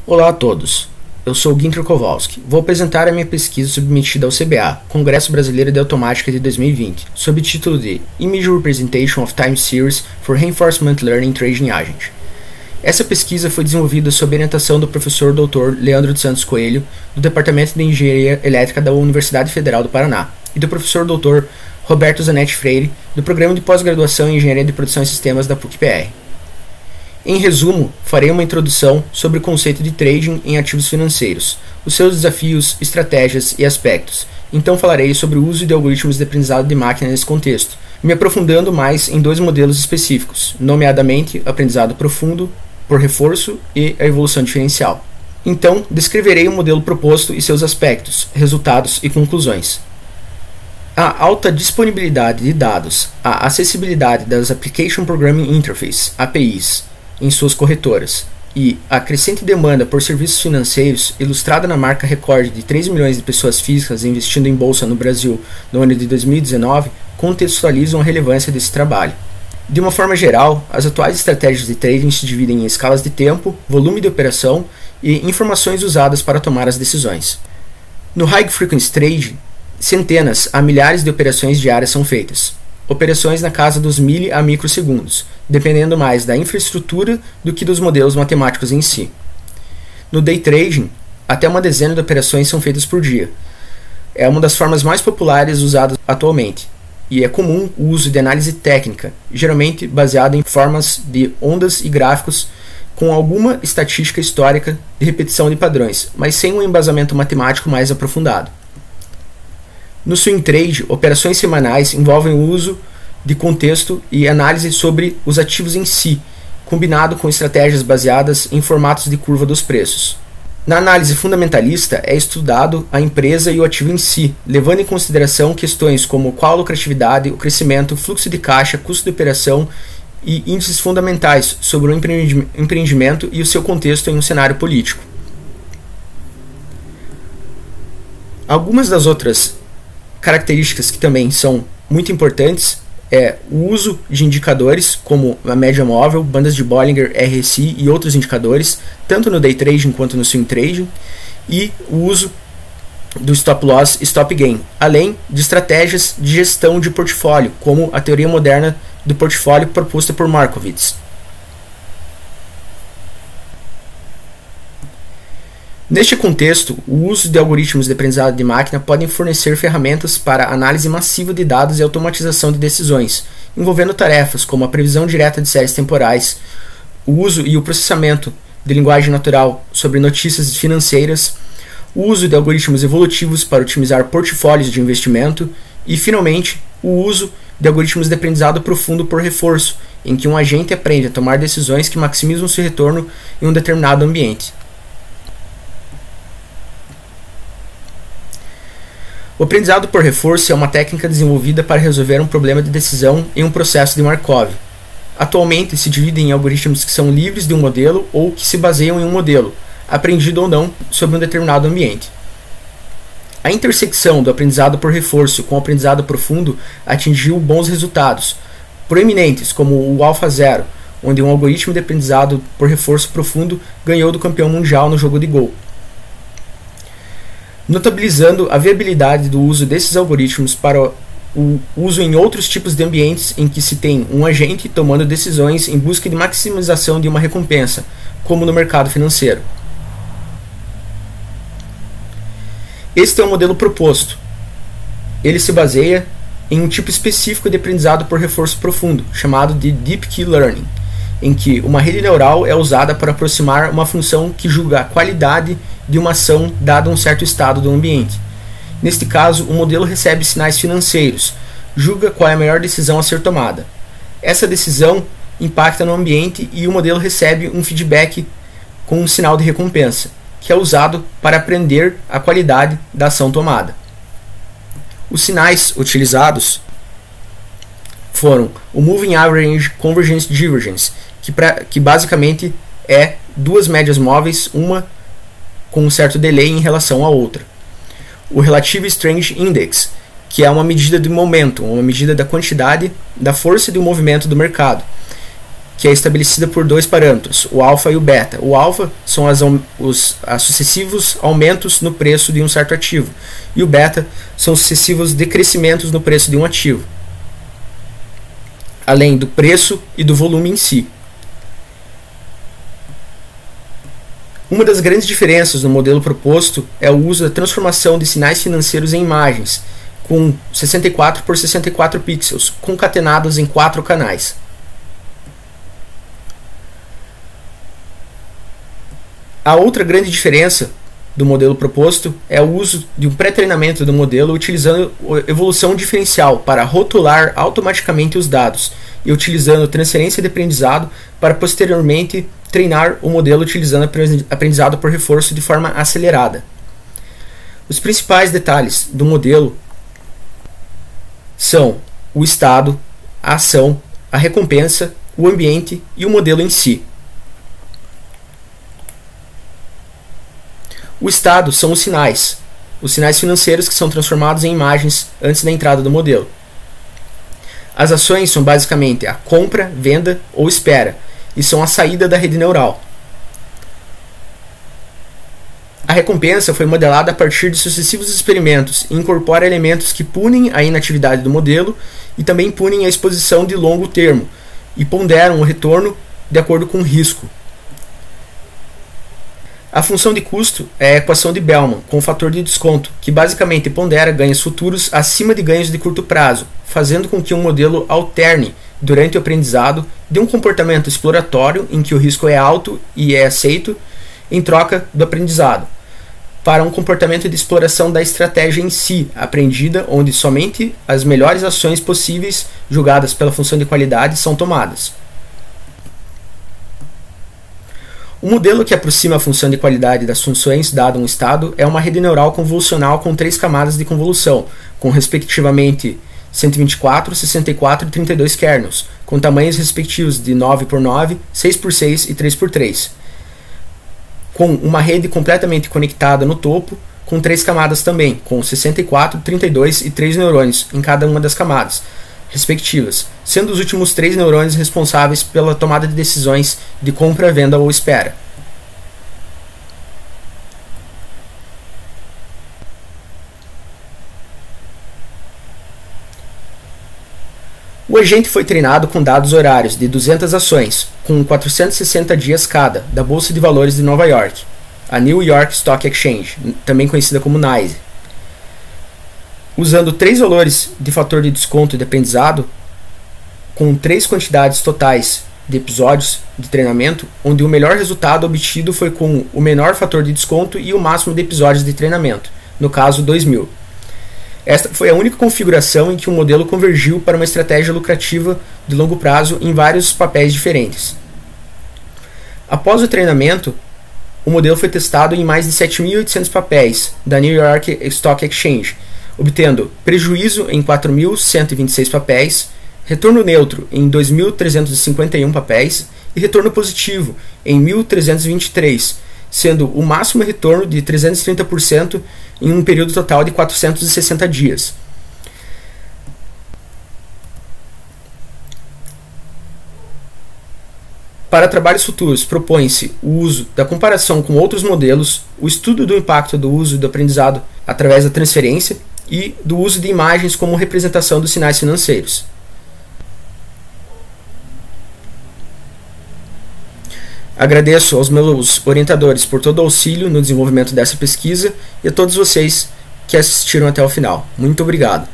Olá a todos, eu sou Ginter Kowalski. Vou apresentar a minha pesquisa submetida ao CBA, Congresso Brasileiro de Automática de 2020, sob o título de Image Representation of Time Series for Reinforcement Learning Trading Agent. Essa pesquisa foi desenvolvida sob orientação do professor Dr. Leandro de Santos Coelho, do Departamento de Engenharia Elétrica da Universidade Federal do Paraná, e do professor Dr. Roberto Zanetti Freire, do Programa de Pós-Graduação em Engenharia de Produção e Sistemas da PUC-PR. Em resumo, farei uma introdução sobre o conceito de trading em ativos financeiros, os seus desafios, estratégias e aspectos. Então falarei sobre o uso de algoritmos de aprendizado de máquina nesse contexto, me aprofundando mais em dois modelos específicos, nomeadamente aprendizado profundo, por reforço e a evolução diferencial. Então, descreverei o modelo proposto e seus aspectos, resultados e conclusões. A alta disponibilidade de dados, a acessibilidade das Application Programming Interface, APIs, em suas corretoras, e a crescente demanda por serviços financeiros, ilustrada na marca recorde de 3 milhões de pessoas físicas investindo em bolsa no Brasil no ano de 2019, contextualizam a relevância desse trabalho. De uma forma geral, as atuais estratégias de trading se dividem em escalas de tempo, volume de operação e informações usadas para tomar as decisões. No High Frequency Trading, centenas a milhares de operações diárias são feitas. Operações na casa dos mili a microsegundos, dependendo mais da infraestrutura do que dos modelos matemáticos em si. No Day Trading, até uma dezena de operações são feitas por dia. É uma das formas mais populares usadas atualmente, e é comum o uso de análise técnica, geralmente baseada em formas de ondas e gráficos com alguma estatística histórica de repetição de padrões, mas sem um embasamento matemático mais aprofundado. No Swing Trade, operações semanais envolvem o uso de contexto e análise sobre os ativos em si, combinado com estratégias baseadas em formatos de curva dos preços. Na análise fundamentalista, é estudado a empresa e o ativo em si, levando em consideração questões como qual a lucratividade, o crescimento, fluxo de caixa, custo de operação e índices fundamentais sobre o empreendimento e o seu contexto em um cenário político. Algumas das outras características que também são muito importantes é o uso de indicadores como a média móvel, bandas de Bollinger, RSI e outros indicadores, tanto no Day Trading quanto no Swing Trading, e o uso do Stop Loss e Stop Gain, além de estratégias de gestão de portfólio, como a teoria moderna do portfólio proposta por Markowitz. Neste contexto, o uso de algoritmos de aprendizado de máquina podem fornecer ferramentas para análise massiva de dados e automatização de decisões, envolvendo tarefas como a previsão direta de séries temporais, o uso e o processamento de linguagem natural sobre notícias financeiras, o uso de algoritmos evolutivos para otimizar portfólios de investimento e, finalmente, o uso de algoritmos de aprendizado profundo por reforço, em que um agente aprende a tomar decisões que maximizam seu retorno em um determinado ambiente. O aprendizado por reforço é uma técnica desenvolvida para resolver um problema de decisão em um processo de Markov. Atualmente se divide em algoritmos que são livres de um modelo ou que se baseiam em um modelo, aprendido ou não, sobre um determinado ambiente. A intersecção do aprendizado por reforço com o aprendizado profundo atingiu bons resultados, proeminentes como o AlphaZero, onde um algoritmo de aprendizado por reforço profundo ganhou do campeão mundial no jogo de Go. Notabilizando a viabilidade do uso desses algoritmos para o uso em outros tipos de ambientes em que se tem um agente tomando decisões em busca de maximização de uma recompensa, como no mercado financeiro. Este é o modelo proposto. Ele se baseia em um tipo específico de aprendizado por reforço profundo, chamado de Deep Key Learning, em que uma rede neural é usada para aproximar uma função que julga a qualidade de uma ação dado um certo estado do ambiente. Neste caso, o modelo recebe sinais financeiros, julga qual é a melhor decisão a ser tomada. Essa decisão impacta no ambiente e o modelo recebe um feedback com um sinal de recompensa, que é usado para aprender a qualidade da ação tomada. Os sinais utilizados foram o Moving Average Convergence Divergence, que basicamente é duas médias móveis, uma com um certo delay em relação à outra. O Relative Strength Index, que é uma medida de momento, uma medida da quantidade, da força de movimento do mercado. que é estabelecida por dois parâmetros, o alfa e o beta. O alfa são os sucessivos aumentos no preço de um certo ativo, e o beta são os sucessivos decrescimentos no preço de um ativo, além do preço e do volume em si. Uma das grandes diferenças no modelo proposto é o uso da transformação de sinais financeiros em imagens, com 64 por 64 pixels, concatenados em 4 canais. A outra grande diferença do modelo proposto é o uso de um pré-treinamento do modelo utilizando evolução diferencial para rotular automaticamente os dados e utilizando transferência de aprendizado para posteriormente treinar o modelo utilizando aprendizado por reforço de forma acelerada. Os principais detalhes do modelo são o estado, a ação, a recompensa, o ambiente e o modelo em si. O estado são os sinais financeiros que são transformados em imagens antes da entrada do modelo. As ações são basicamente a compra, venda ou espera, e são a saída da rede neural. A recompensa foi modelada a partir de sucessivos experimentos e incorpora elementos que punem a inatividade do modelo e também punem a exposição de longo termo e ponderam o retorno de acordo com o risco. A função de custo é a equação de Bellman com o fator de desconto, que basicamente pondera ganhos futuros acima de ganhos de curto prazo, fazendo com que um modelo alterne durante o aprendizado de um comportamento exploratório em que o risco é alto e é aceito em troca do aprendizado, para um comportamento de exploração da estratégia em si, aprendida, onde somente as melhores ações possíveis, julgadas pela função de qualidade, são tomadas. O modelo que aproxima a função de qualidade das funções dado um estado é uma rede neural convolucional com 3 camadas de convolução, com respectivamente 124, 64 e 32 kernels, com tamanhos respectivos de 9 por 9, 6 por 6 e 3 por 3, com uma rede completamente conectada no topo, com 3 camadas também, com 64, 32 e 3 neurônios em cada uma das camadas respectivas, sendo os últimos 3 neurônios responsáveis pela tomada de decisões de compra, venda ou espera. O agente foi treinado com dados horários de 200 ações, com 460 dias cada, da Bolsa de Valores de Nova York, a New York Stock Exchange, também conhecida como NYSE. Usando 3 valores de fator de desconto de aprendizado, com 3 quantidades totais de episódios de treinamento, onde o melhor resultado obtido foi com o menor fator de desconto e o máximo de episódios de treinamento, no caso 2000. Esta foi a única configuração em que o modelo convergiu para uma estratégia lucrativa de longo prazo em vários papéis diferentes. Após o treinamento, o modelo foi testado em mais de 7.800 papéis da New York Stock Exchange, obtendo prejuízo em 4.126 papéis, retorno neutro em 2.351 papéis e retorno positivo em 1.323, sendo o máximo retorno de 330% em um período total de 460 dias. Para trabalhos futuros, propõe-se o uso da comparação com outros modelos, o estudo do impacto do uso do aprendizado através da transferência e do uso de imagens como representação dos sinais financeiros. Agradeço aos meus orientadores por todo o auxílio no desenvolvimento dessa pesquisa e a todos vocês que assistiram até o final. Muito obrigado.